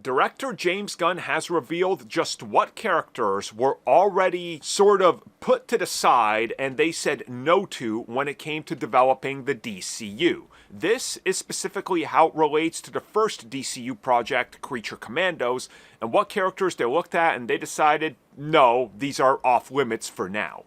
Director James Gunn has revealed just what characters were already sort of put to the side and they said no to when it came to developing the DCU. This is specifically how it relates to the first DCU project, Creature Commandos, and what characters they looked at and they decided, no, these are off limits for now.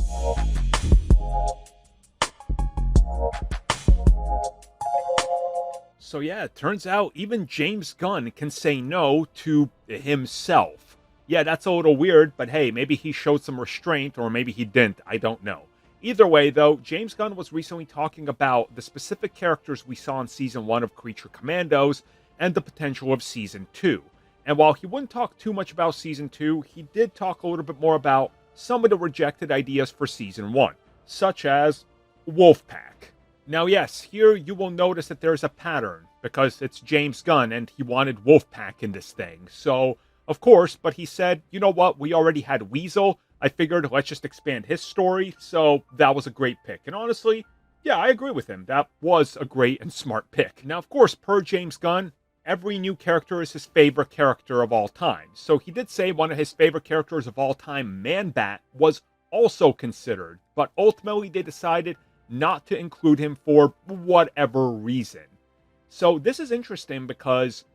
So yeah, it turns out even James Gunn can say no to himself. Yeah, that's a little weird, but hey, maybe he showed some restraint or maybe he didn't, I don't know. Either way though, James Gunn was recently talking about the specific characters we saw in Season 1 of Creature Commandos and the potential of Season 2. And while he wouldn't talk too much about Season 2, he did talk a little bit more about some of the rejected ideas for Season 1, such as Wolfpack. Now yes, here you will notice that there's a pattern, because it's James Gunn and he wanted Wolfpack in this thing. So, of course, but he said, you know what, we already had Weasel, I figured let's just expand his story, so that was a great pick. And honestly, yeah, I agree with him, that was a great and smart pick. Now, of course, per James Gunn, every new character is his favorite character of all time. So he did say one of his favorite characters of all time, Man-Bat, was also considered, but ultimately they decided not to include him for whatever reason. So this is interesting because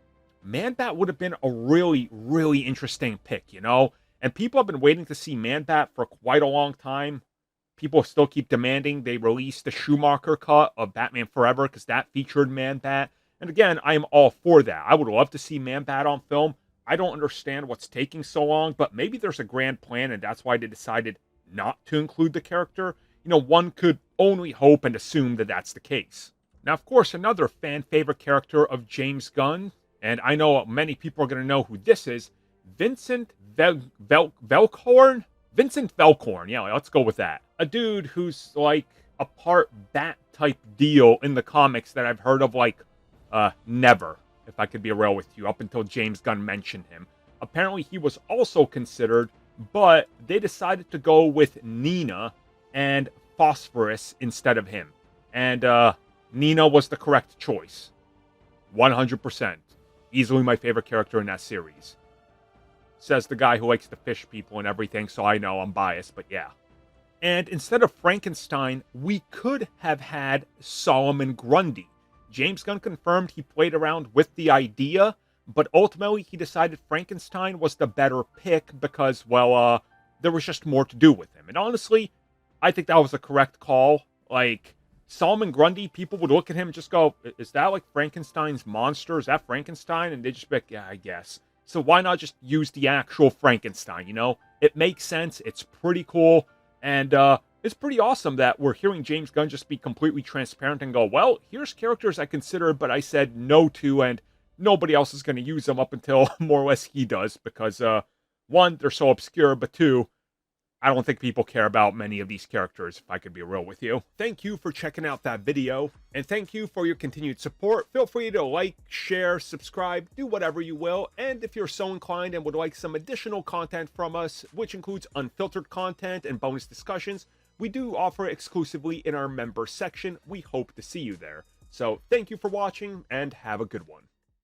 Man-Bat would have been a really, really interesting pick, you know? And people have been waiting to see Man-Bat for quite a long time. People still keep demanding they release the Schumacher cut of Batman Forever because that featured Man-Bat. And again, I am all for that. I would love to see Man-Bat on film. I don't understand what's taking so long, but maybe there's a grand plan and that's why they decided not to include the character. You know, one could only hope and assume that that's the case. Now, of course, another fan favorite character of James Gunn, and I know many people are going to know who this is, Vincent Velkhorn? Vincent Velkhorn, yeah, let's go with that. A dude who's like a part bat type deal in the comics that I've heard of like, never, if I could be real with you, up until James Gunn mentioned him. Apparently he was also considered, but they decided to go with Nina and Phosphorus instead of him. And Nina was the correct choice. 100%. Easily my favorite character in that series. Says the guy who likes to fish people and everything, so I know I'm biased, but yeah. And instead of Frankenstein, we could have had Solomon Grundy. James Gunn confirmed he played around with the idea, but ultimately he decided Frankenstein was the better pick because, well, there was just more to do with him. And honestly, I think that was a correct call. Like, Solomon Grundy, people would look at him and just go, is that like Frankenstein's monster? Is that Frankenstein? And they'd just be like, yeah, I guess. So why not just use the actual Frankenstein, you know? It makes sense, it's pretty cool, and it's pretty awesome that we're hearing James Gunn just be completely transparent and go, well, here's characters I considered, but I said no to, and nobody else is going to use them up until more or less he does, because, one, they're so obscure, but two, I don't think people care about many of these characters, if I could be real with you. Thank you for checking out that video, and thank you for your continued support. Feel free to like, share, subscribe, do whatever you will, and if you're so inclined and would like some additional content from us, which includes unfiltered content and bonus discussions, we do offer exclusively in our member section. We hope to see you there. So thank you for watching, and have a good one.